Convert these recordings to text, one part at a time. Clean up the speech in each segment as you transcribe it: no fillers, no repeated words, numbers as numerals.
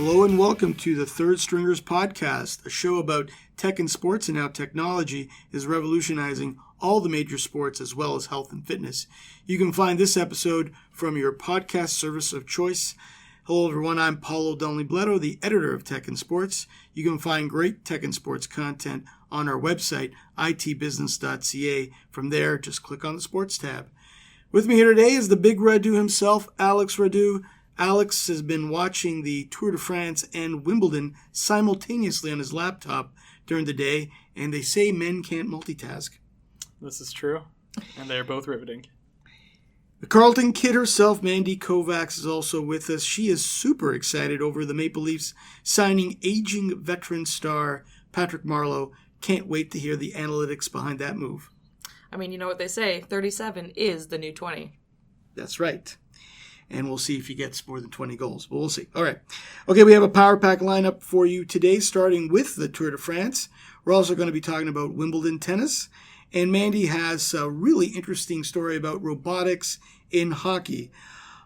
Hello and welcome to the Third Stringers Podcast, a show about tech and sports and how technology is revolutionizing all the major sports as well as health and fitness. You can find this episode from your podcast service of choice. Hello everyone, I'm Paolo, the editor of Tech and Sports. You can find great tech and sports content on our website, itbusiness.ca. From there, just click on the sports tab. With me here today is the big Radu himself, Alex Radu. Alex has been watching the Tour de France and Wimbledon simultaneously on his laptop during the day, and they say men can't multitask. This is true, and they're both riveting. The Carlton kid herself, Mandy Kovacs, is also with us. She is super excited over the Maple Leafs signing aging veteran star Patrick Marleau. Can't wait to hear the analytics behind that move. I mean, you know what they say, 37 is the new 20. That's right. And we'll see if he gets more than 20 goals. But we'll see. All right. Okay, we have a Power Pack lineup for you today, starting with the Tour de France. We're also going to be talking about Wimbledon tennis. And Mandy has a really interesting story about robotics in hockey.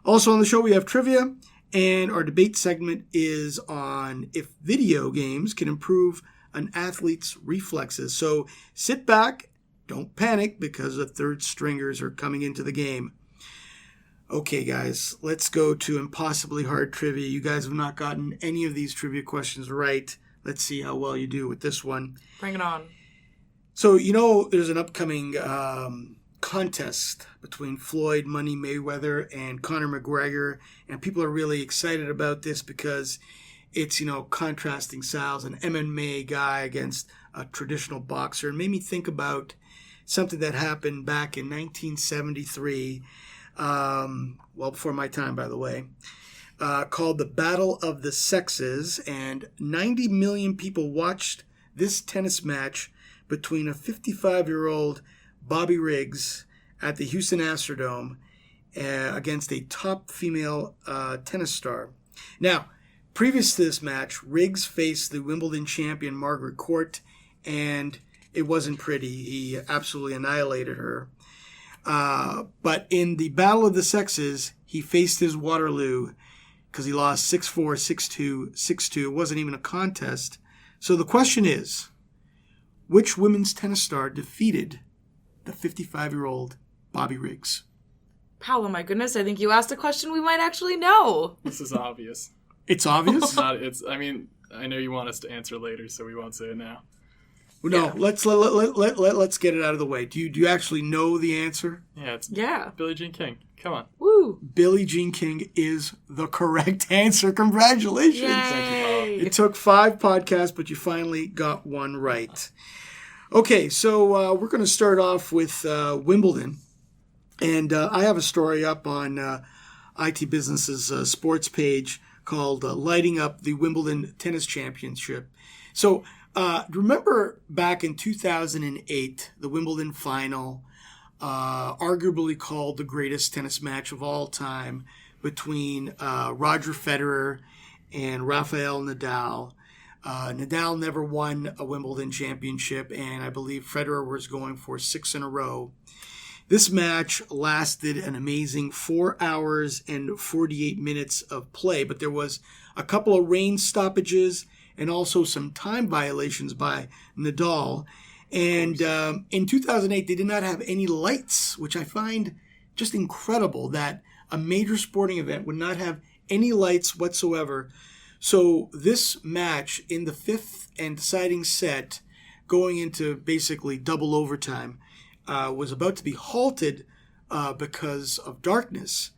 Also on the show, we have trivia. And our debate segment is on if video games can improve an athlete's reflexes. So sit back, don't panic, because the third stringers are coming into the game. Okay, guys, let's go to impossibly hard trivia. You guys have not gotten any of these trivia questions right. Let's see how well you do with this one. Bring it on. So, you know, there's an upcoming contest between Floyd Money Mayweather and Conor McGregor, and people are really excited about this because it's, you know, contrasting styles, an MMA guy against a traditional boxer. It made me think about something that happened back in 1973, well before my time, by the way, called the Battle of the Sexes, and 90 million people watched this tennis match between a 55-year-old Bobby Riggs at the Houston Astrodome against a top female tennis star. Now, previous to this match, Riggs faced the Wimbledon champion Margaret Court, and it wasn't pretty. He absolutely annihilated her. But in the Battle of the Sexes, he faced his Waterloo because he lost 6-4, 6-2, 6-2. It wasn't even a contest. So the question is, which women's tennis star defeated the 55-year-old Bobby Riggs? Paolo, my goodness, I think you asked a question we might actually know. This is obvious. It's obvious? I mean, I know you want us to answer later, so we won't say it now. No, Yeah. let's get it out of the way. Do you actually know the answer? Yeah, it's Yeah. Billie Jean King. Come on. Woo. Billie Jean King is the correct answer. Congratulations. Thank you, Paolo. Yay. It took 5 podcasts, but you finally got one right. Okay, so we're going to start off with Wimbledon. And I have a story up on IT Business's sports page called Lighting Up the Wimbledon Tennis Championship. So remember back in 2008, the Wimbledon final, arguably called the greatest tennis match of all time between Roger Federer and Rafael Nadal. Nadal never won a Wimbledon championship, and I believe Federer was going for 6 in a row. This match lasted an amazing 4 hours and 48 minutes of play, but there was a couple of rain stoppages and also some time violations by Nadal. And in 2008, they did not have any lights, which I find just incredible that a major sporting event would not have any lights whatsoever. So this match in the 5th and deciding set, going into basically double overtime, was about to be halted because of darkness.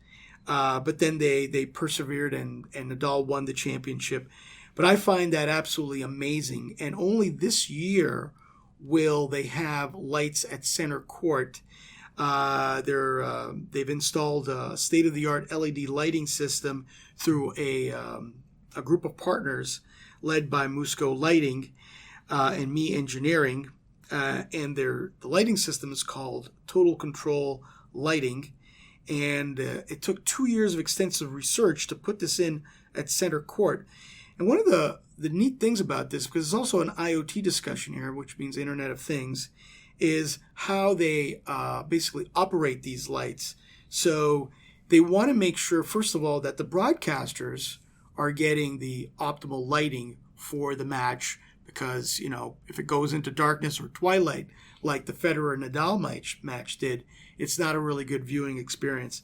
But then they persevered and Nadal won the championship. But I find that absolutely amazing. And only this year will they have lights at center court. They've installed a state-of-the-art LED lighting system through a group of partners led by Musco Lighting and Me Engineering. And the lighting system is called Total Control Lighting. And it took 2 years of extensive research to put this in at center court. And one of the neat things about this, because it's also an IoT discussion here, which means Internet of Things, is how they basically operate these lights. So they want to make sure, first of all, that the broadcasters are getting the optimal lighting for the match, because, if it goes into darkness or twilight, like the Federer-Nadal match did, it's not a really good viewing experience.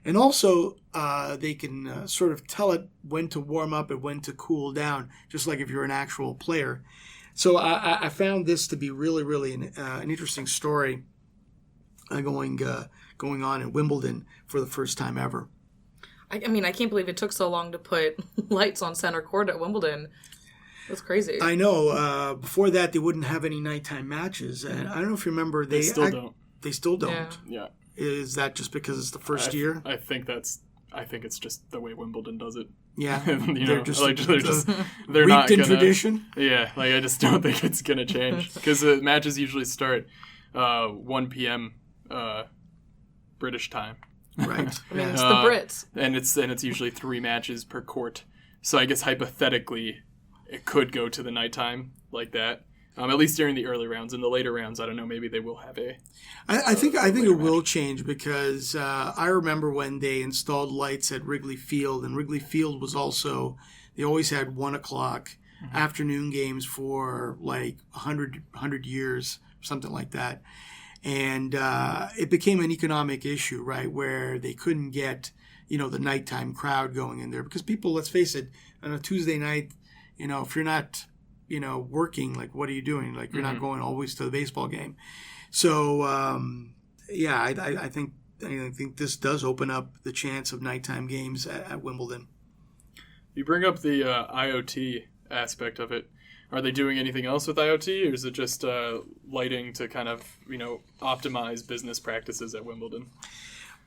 And also, they can sort of tell it when to warm up and when to cool down, just like if you're an actual player. So I found this to be really, really an interesting story going on in Wimbledon for the first time ever. I mean, I can't believe it took so long to put lights on center court at Wimbledon. That's crazy. I know. Before that, they wouldn't have any nighttime matches. And I don't know if you remember. They still don't. They still don't. Yeah. Is that just because it's the first year? I think it's just the way Wimbledon does it. Yeah. they're they're not in gonna, tradition. Yeah, I just don't think it's gonna change, because the matches usually start 1 p.m. British time. Right. I mean, it's the Brits. And it's usually 3 matches per court. So I guess hypothetically, it could go to the nighttime like that. At least during the early rounds. In the later rounds, I don't know. Maybe they will have I think it will change, because I remember when they installed lights at Wrigley Field, and Wrigley Field was also, they always had 1 o'clock afternoon games for like 100 years, something like that. And it became an economic issue, right, where they couldn't get, the nighttime crowd going in there, because people, let's face it, on a Tuesday night, if you're not working, like, what are you doing? Like, you're not going always to the baseball game. So, I think this does open up the chance of nighttime games at Wimbledon. You bring up the IoT aspect of it. Are they doing anything else with IoT, or is it just lighting to kind of, optimize business practices at Wimbledon?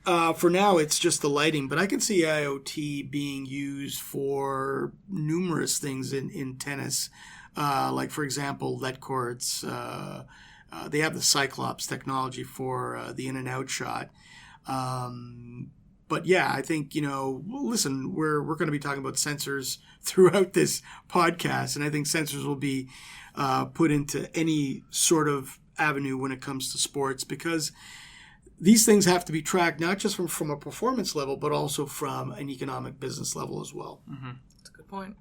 For now, it's just the lighting, but I can see IoT being used for numerous things in tennis. Like, for example, LED courts. They have the Cyclops technology for the in and out shot. But yeah, I think, listen, we're going to be talking about sensors throughout this podcast, and I think sensors will be put into any sort of avenue when it comes to sports, because these things have to be tracked not just from a performance level, but also from an economic business level as well. Mm-hmm. That's a good point.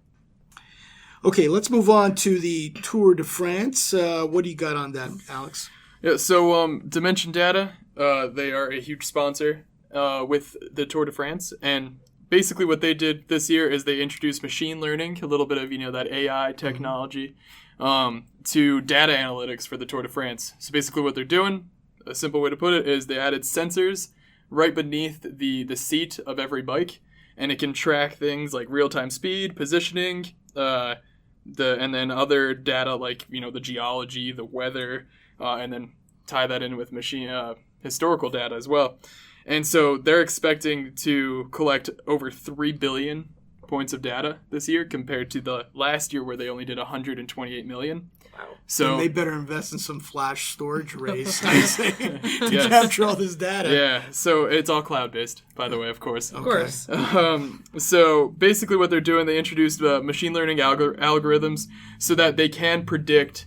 Okay, let's move on to the Tour de France. What do you got on that, Alex? Yeah, so Dimension Data, they are a huge sponsor with the Tour de France, and basically what they did this year is they introduced machine learning, a little bit of that AI technology, to data analytics for the Tour de France. So basically what they're doing, a simple way to put it, is they added sensors right beneath the seat of every bike, and it can track things like real-time speed, positioning, and then other data like the geology, the weather, and then tie that in with historical data as well. And so they're expecting to collect over 3 billion points of data this year, compared to the last year where they only did 128 million. Wow. So and they better invest in some flash storage arrays to capture all this data. Yeah, so it's all cloud-based, by the way, of course. Of course. So basically what they're doing, they introduced machine learning algorithms so that they can predict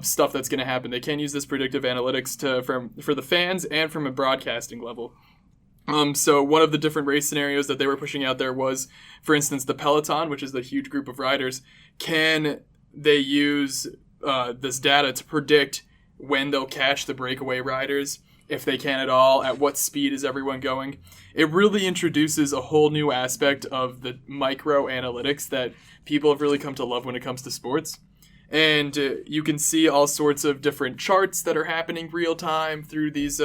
stuff that's going to happen. They can use this predictive analytics for the fans and from a broadcasting level. So one of the different race scenarios that they were pushing out there was, for instance, the peloton, which is the huge group of riders. Can they use this data to predict when they'll catch the breakaway riders, if they can at all, at what speed is everyone going? It really introduces a whole new aspect of the micro analytics that people have really come to love when it comes to sports. And you can see all sorts of different charts that are happening real time through these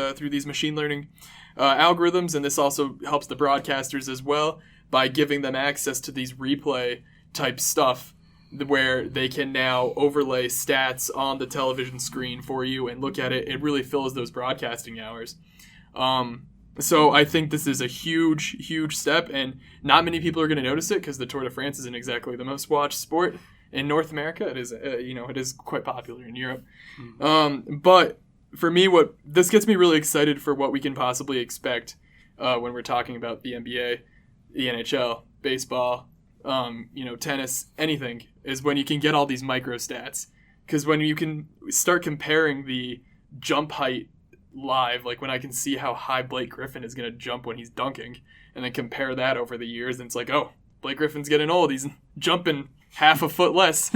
machine learning algorithms, and this also helps the broadcasters as well by giving them access to these replay type stuff, where they can now overlay stats on the television screen for you and look at it. It really fills those broadcasting hours. So I think this is a huge, huge step, and not many people are going to notice it because the Tour de France isn't exactly the most watched sport in North America. It is, it is quite popular in Europe. But for me, this gets me really excited for what we can possibly expect when we're talking about the NBA, the NHL, baseball, tennis, anything, is when you can get all these micro stats. Because when you can start comparing the jump height live, like when I can see how high Blake Griffin is going to jump when he's dunking, and then compare that over the years, and it's like, oh, Blake Griffin's getting old. He's jumping half a foot less.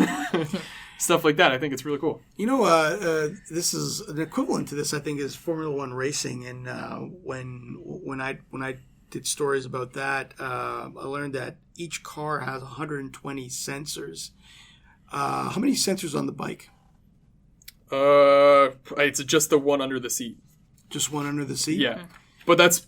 Stuff like that. I think it's really cool. You know, this is an equivalent to this, I think, is Formula One racing. And when I did stories about that, I learned that each car has 120 sensors. How many sensors on the bike? It's just the one under the seat. Just one under the seat? Yeah. But it's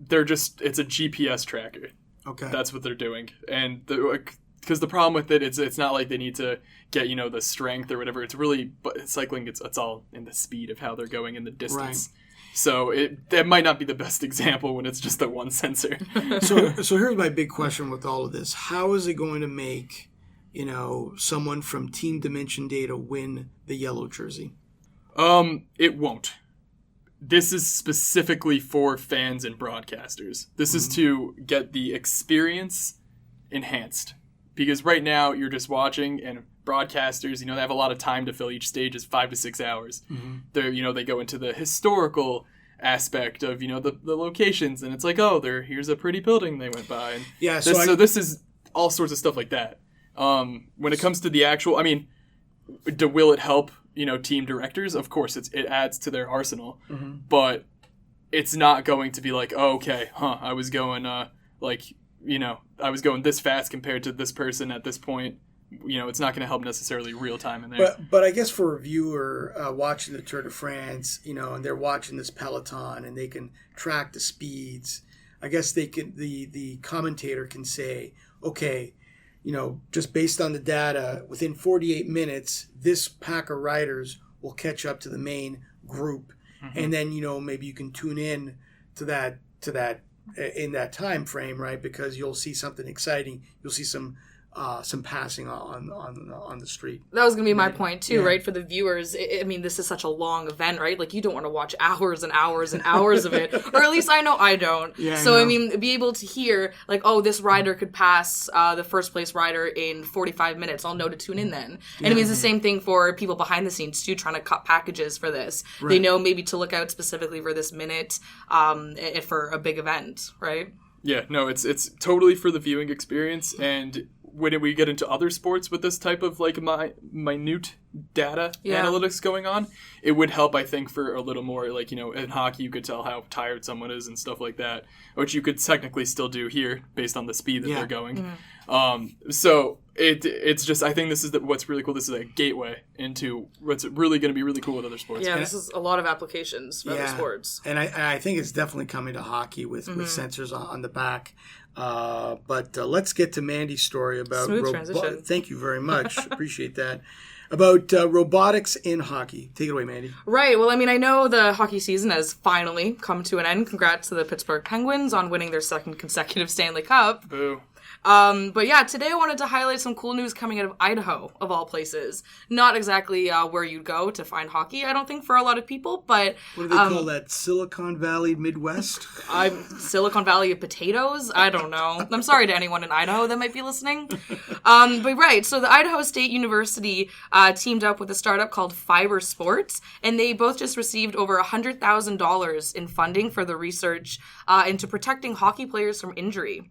a GPS tracker. Okay. That's what they're doing. And because the problem with it's not like they need to get, the strength or whatever. It's really, but cycling, it's all in the speed of how they're going in the distance. Right. So that might not be the best example when it's just the one sensor. So here's my big question with all of this. How is it going to make, someone from Team Dimension Data win the yellow jersey? It won't. This is specifically for fans and broadcasters. This is to get the experience enhanced. Because right now you're just watching, and broadcasters, they have a lot of time to fill. Each stage is 5 to 6 hours. They go into the historical aspect of, the locations, and it's like, here's a pretty building they went by. And yeah. This is all sorts of stuff like that. When it comes to the actual, will it help, team directors? Of course, it adds to their arsenal, but it's not going to be like, I was going, I was going this fast compared to this person at this point. It's not going to help necessarily real time in there. But I guess for a viewer watching the Tour de France, and they're watching this peloton and they can track the speeds, I guess the commentator can say, okay, just based on the data, within 48 minutes, this pack of riders will catch up to the main group. And then, maybe you can tune in to that in that time frame, right? Because you'll see something exciting. You'll see some passing on the street. That was going to be my point too, right? For the viewers, this is such a long event, right? Like, you don't want to watch hours and hours and hours of it, or at least I know I don't. Yeah, so be able to hear like, this rider could pass the first place rider in 45 minutes. I'll know to tune in then. And it's the same thing for people behind the scenes too, trying to cut packages for this. Right. They know maybe to look out specifically for this minute for a big event, right? Yeah, no, it's totally for the viewing experience. And when we get into other sports with this type of like minute data analytics going on, it would help, I think, for a little more like, in hockey you could tell how tired someone is and stuff like that, which you could technically still do here based on the speed that they're going. So it's just, I think this is what's really cool. This is a gateway into what's really going to be really cool with other sports. Yeah, this is a lot of applications for other sports. And I think it's definitely coming to hockey with sensors on the back. But let's get to Mandy's story about smooth transition. Thank you very much. Appreciate that. About robotics in hockey. Take it away, Mandy. Right. Well, I know the hockey season has finally come to an end. Congrats to the Pittsburgh Penguins on winning their second consecutive Stanley Cup. Boo. But yeah, today I wanted to highlight some cool news coming out of Idaho, of all places. Not exactly where you'd go to find hockey, I don't think, for a lot of people, but... What do they call that? Silicon Valley Midwest? Silicon Valley of potatoes? I don't know. I'm sorry to anyone in Idaho that might be listening. But right, so the Idaho State University teamed up with a startup called Fiber Sports, and they both just received over $100,000 in funding for the research into protecting hockey players from injury.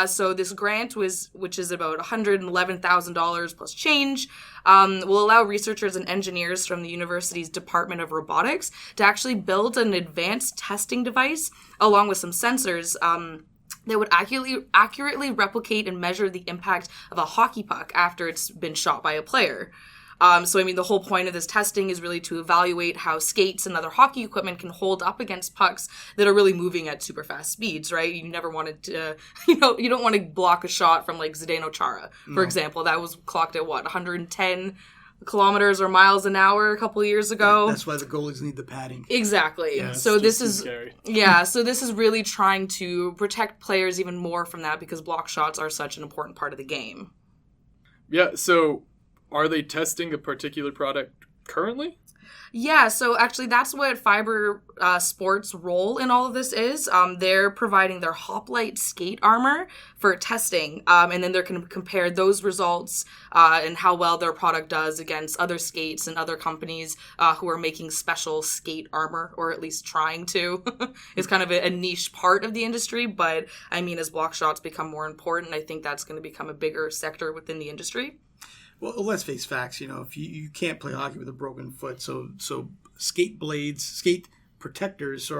So this grant, which is about $111,000 plus change, will allow researchers and engineers from the university's Department of Robotics to actually build an advanced testing device along with some sensors that would accurately replicate and measure the impact of a hockey puck after it's been shot by a player. So the whole point of this testing is really to evaluate how skates and other hockey equipment can hold up against pucks that are really moving at super fast speeds, right? You never wanted to, you don't want to block a shot from like Zdeno Chara, for example. That was clocked at 110 kilometers or miles an hour a couple of years ago. That's why the goalies need the padding. Exactly. Yeah, so this is scary. So this is really trying to protect players even more from that because block shots are such an important part of the game. Yeah, so are they testing a particular product currently? Yeah, so actually that's what Fiber Sports' role in all of this is. They're providing their Hoplite skate armor for testing, and then they're going to compare those results and how well their product does against other skates and other companies who are making special skate armor, or at least trying to. It's kind of a niche part of the industry, but I mean, as block shots become more important, I think that's going to become a bigger sector within the industry. Well, let's face facts. If you can't play hockey with a broken foot, so skate protectors,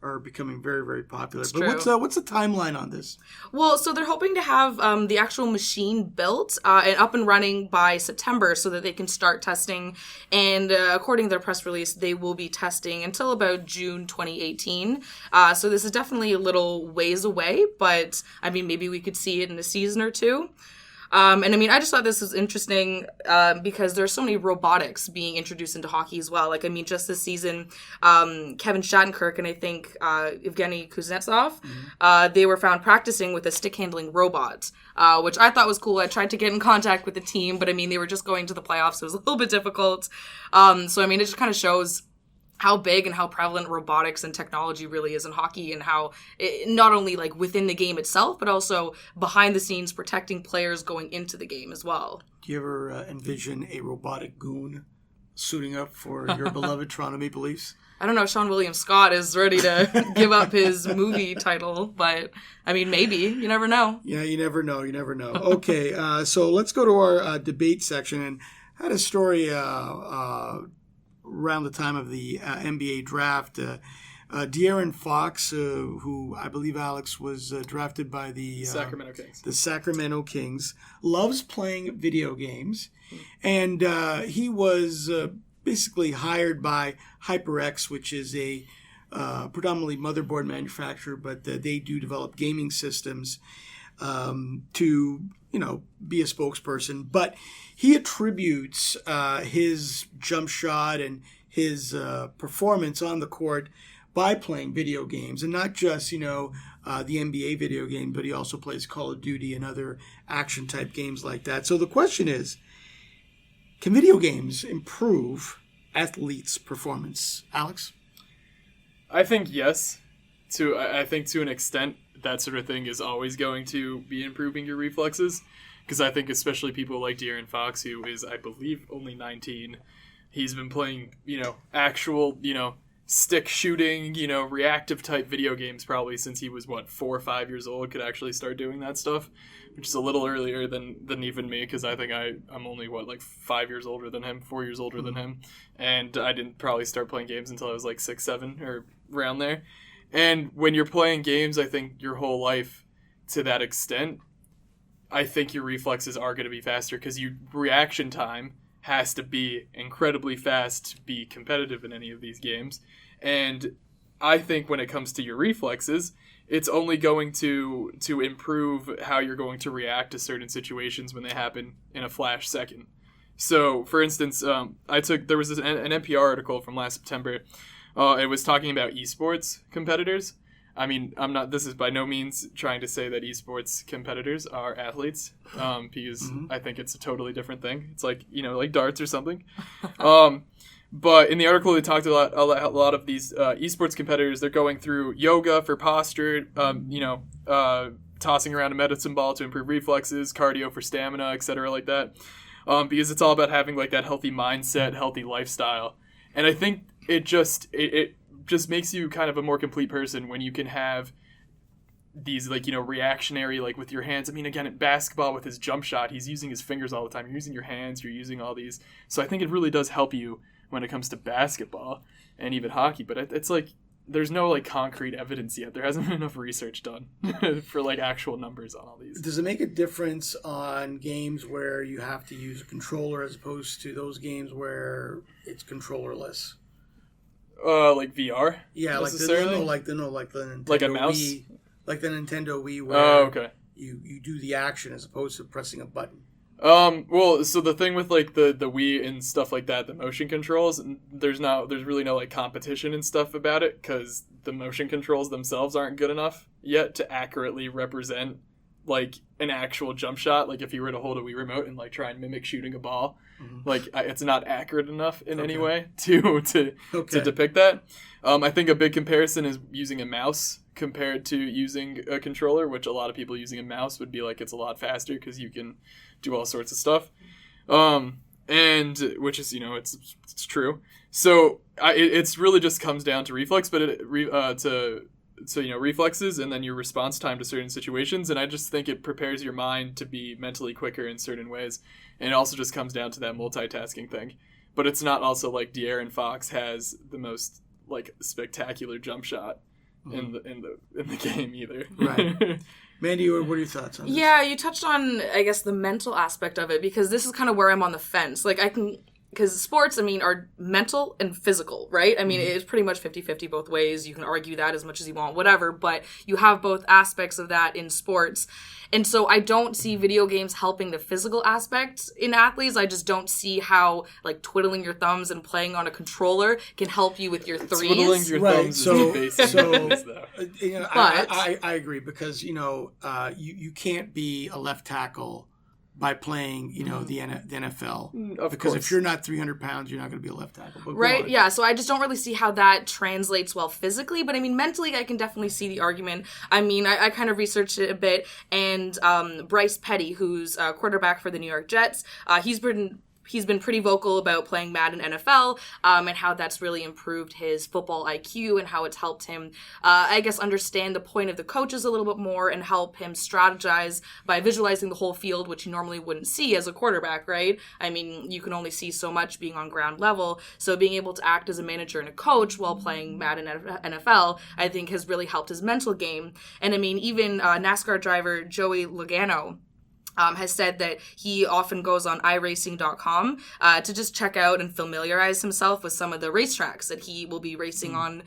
are becoming very, very popular. It's but true. what's the timeline on this? Well, so they're hoping to have the actual machine built and up and running by September so that they can start testing. And according to their press release, they will be testing until about June 2018. So this is definitely a little ways away, but I mean, maybe we could see it in a season or two. And I mean, I just thought this was interesting because there's so many robotics being introduced into hockey as well. Like, I mean, just this season, Kevin Shattenkirk and I think Evgeny Kuznetsov, they were found practicing with a stick-handling robot, which I thought was cool. I tried to get in contact with the team, but I mean, they were just going to the playoffs, so it was a little bit difficult. So, I mean, it just kind of shows how big and how prevalent robotics and technology really is in hockey, and how it, not only like within the game itself, but also behind the scenes protecting players going into the game as well. Do you ever envision a robotic goon suiting up for your beloved Toronto Maple Leafs? I don't know if Sean William Scott is ready to give up his movie title, but I mean, maybe. You never know. Yeah, you never know. Okay, so let's go to our debate section. And I had a story around the time of the NBA draft. De'Aaron Fox, who I believe, Alex, was drafted by the Sacramento Kings, loves playing video games. And he was basically hired by HyperX, which is a predominantly motherboard manufacturer, but they do develop gaming systems to, be a spokesperson. But he attributes his jump shot and his performance on the court by playing video games, and not just, the NBA video game, but he also plays Call of Duty and other action-type games like that. So the question is, can video games improve athletes' performance? Alex? I think yes. I think to an extent, that sort of thing is always going to be improving your reflexes. Because I think especially people like De'Aaron Fox, who is, I believe, only 19, he's been playing, actual, stick shooting, reactive type video games probably since he was, 4 or 5 years old, could actually start doing that stuff, which is a little earlier than even me, because I think I'm only, 5 years older than him, 4 years older than him, and I didn't probably start playing games until I was 6, 7, or around there. And when you're playing games, I think your whole life, to that extent, I think your reflexes are going to be faster because your reaction time has to be incredibly fast to be competitive in any of these games. And I think when it comes to your reflexes, it's only going to improve how you're going to react to certain situations when they happen in a flash second. So, for instance, there was an NPR article from last September. It was talking about esports competitors. I mean, this is by no means trying to say that esports competitors are athletes, because I think it's a totally different thing. It's like darts or something. But in the article, they talked a lot of these esports competitors. They're going through yoga for posture, tossing around a medicine ball to improve reflexes, cardio for stamina, etc., like that. Because it's all about having that healthy mindset, healthy lifestyle. And I think it just makes you kind of a more complete person when you can have these reactionary with your hands. I mean, again, at basketball with his jump shot, he's using his fingers all the time. You're using your hands, you're using all these. So I think it really does help you when it comes to basketball and even hockey. But it's there's no concrete evidence yet. There hasn't been enough research done for actual numbers on all these. Does it make a difference on games where you have to use a controller as opposed to those games where it's controllerless? VR? Yeah, like the Nintendo like a mouse? Wii, like the Nintendo Wii, where you do the action as opposed to pressing a button. Well, so the thing with the Wii and stuff like that, the motion controls, there's really no competition and stuff about it, because the motion controls themselves aren't good enough yet to accurately represent an actual jump shot. If you were to hold a Wii remote and try and mimic shooting a ball, Like, it's not accurate enough in any way to depict that. I think a big comparison is using a mouse compared to using a controller, which a lot of people using a mouse would be like it's a lot faster because you can do all sorts of stuff. And which is, it's true. So it's really just comes down to reflex, but reflexes and then your response time to certain situations. And I just think it prepares your mind to be mentally quicker in certain ways. And it also just comes down to that multitasking thing. But it's not also like De'Aaron Fox has the most like spectacular jump shot in the game either. Right. Mandy, what are your thoughts on this? Yeah, you touched on, I guess, the mental aspect of it, because this is kind of where I'm on the fence. Like, because sports, are mental and physical, right? It's pretty much 50-50 both ways. You can argue that as much as you want, whatever, but you have both aspects of that in sports. And so I don't see video games helping the physical aspect in athletes. I just don't see how, like, twiddling your thumbs and playing on a controller can help you with your threes. Twiddling your thumbs is the basic things, though. I agree, because, you can't be a left tackle by playing, the NFL. Because if you're not 300 pounds, you're not going to be a left tackle. Right, yeah. So I just don't really see how that translates well physically. But, mentally, I can definitely see the argument. I kind of researched it a bit. And Bryce Petty, who's a quarterback for the New York Jets, he's been pretty vocal about playing Madden NFL and how that's really improved his football IQ and how it's helped him, understand the point of the coaches a little bit more and help him strategize by visualizing the whole field, which you normally wouldn't see as a quarterback, right? You can only see so much being on ground level. So being able to act as a manager and a coach while playing Madden NFL, I think has really helped his mental game. And even NASCAR driver Joey Logano has said that he often goes on iRacing.com to just check out and familiarize himself with some of the racetracks that he will be racing on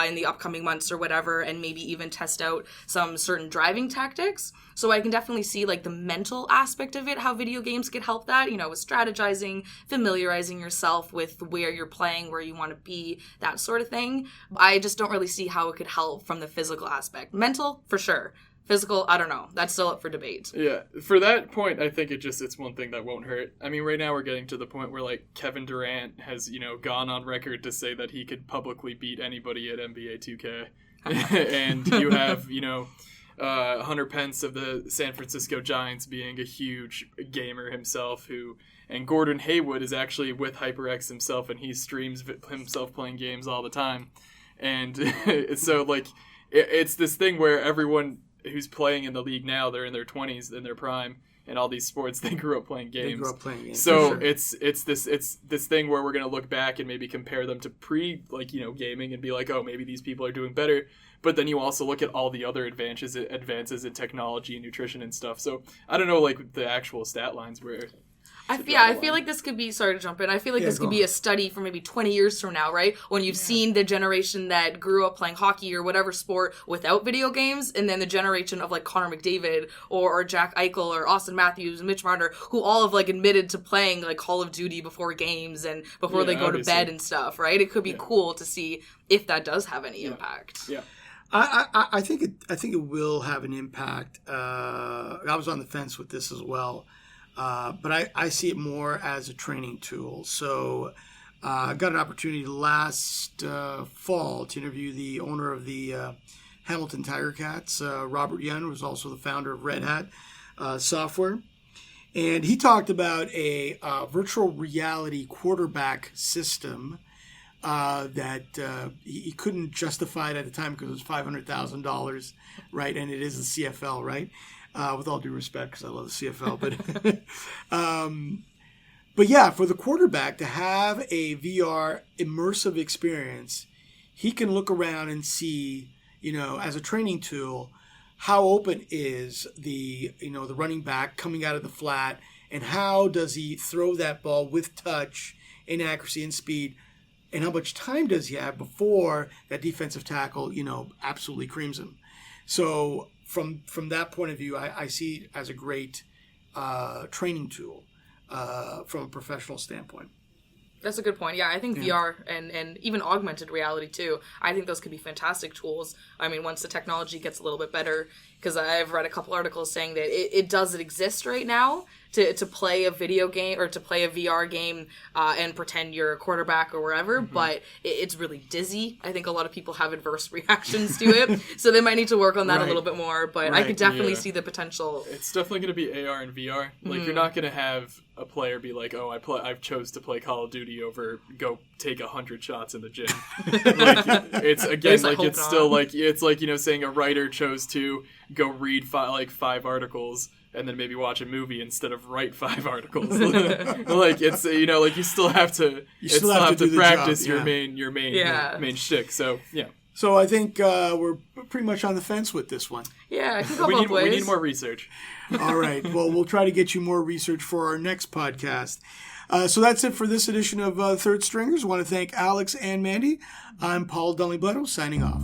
in the upcoming months or whatever, and maybe even test out some certain driving tactics. So I can definitely see like the mental aspect of it, how video games could help that, with strategizing, familiarizing yourself with where you're playing, where you want to be, that sort of thing. I just don't really see how it could help from the physical aspect. Mental, for sure. Physical, I don't know. That's still up for debate. Yeah, for that point, I think it's one thing that won't hurt. Right now we're getting to the point where, like, Kevin Durant has, gone on record to say that he could publicly beat anybody at NBA 2K. And you have, Hunter Pence of the San Francisco Giants being a huge gamer himself and Gordon Hayward is actually with HyperX himself, and he streams himself playing games all the time. And so, like, it's this thing where everyone who's playing in the league now, they're in their 20s, in their prime, and all these sports, they grew up playing games. So sure. it's this thing where we're going to look back and maybe compare them to gaming and be like, oh, maybe these people are doing better. But then you also look at all the other advances in technology and nutrition and stuff. So I don't know, like, the actual stat lines where... I feel like this could be, sorry to jump in, I feel like this could be a study for maybe 20 years from now, right? When you've seen the generation that grew up playing hockey or whatever sport without video games, and then the generation of like Connor McDavid or Jack Eichel or Austin Matthews and Mitch Marner, who all have like admitted to playing like Call of Duty before games and before they go to bed and stuff, right? It could be cool to see if that does have any impact. Yeah. I think it will have an impact. I was on the fence with this as well. But I see it more as a training tool. So I got an opportunity last fall to interview the owner of the Hamilton Tiger Cats, Robert Young, who's also the founder of Red Hat Software. And he talked about a virtual reality quarterback system that he couldn't justify it at the time because it was $500,000, right? And it is the CFL, right? With all due respect, because I love the CFL, but yeah, for the quarterback to have a VR immersive experience, he can look around and see, as a training tool, how open is the running back coming out of the flat, and how does he throw that ball with touch and accuracy and speed, and how much time does he have before that defensive tackle, absolutely creams him. So from that point of view, I see it as a great training tool from a professional standpoint. That's a good point. Yeah, I think VR and even augmented reality too, I think those could be fantastic tools. Once the technology gets a little bit better, because I've read a couple articles saying that it doesn't exist right now to play a video game or to play a VR game and pretend you're a quarterback or wherever, but it's really dizzy. I think a lot of people have adverse reactions to it, so they might need to work on that a little bit more, but I could definitely see the potential. It's definitely going to be AR and VR. Like, you're not going to have a player be like, oh, I've chose to play Call of Duty over go take 100 shots in the gym. Like, it's again, like, it's not. Still like, it's like, you know, saying a writer chose to go read 5 articles and then maybe watch a movie instead of write 5 articles. Like, it's, you know, like, you still have to practice your main shtick. So yeah. So I think we're pretty much on the fence with this one. Yeah, I can go both ways. We need more research. All right. Well, we'll try to get you more research for our next podcast. So that's it for this edition of Third Stringers. I want to thank Alex and Mandy. I'm Paul Dunleigh-Bleddow signing off.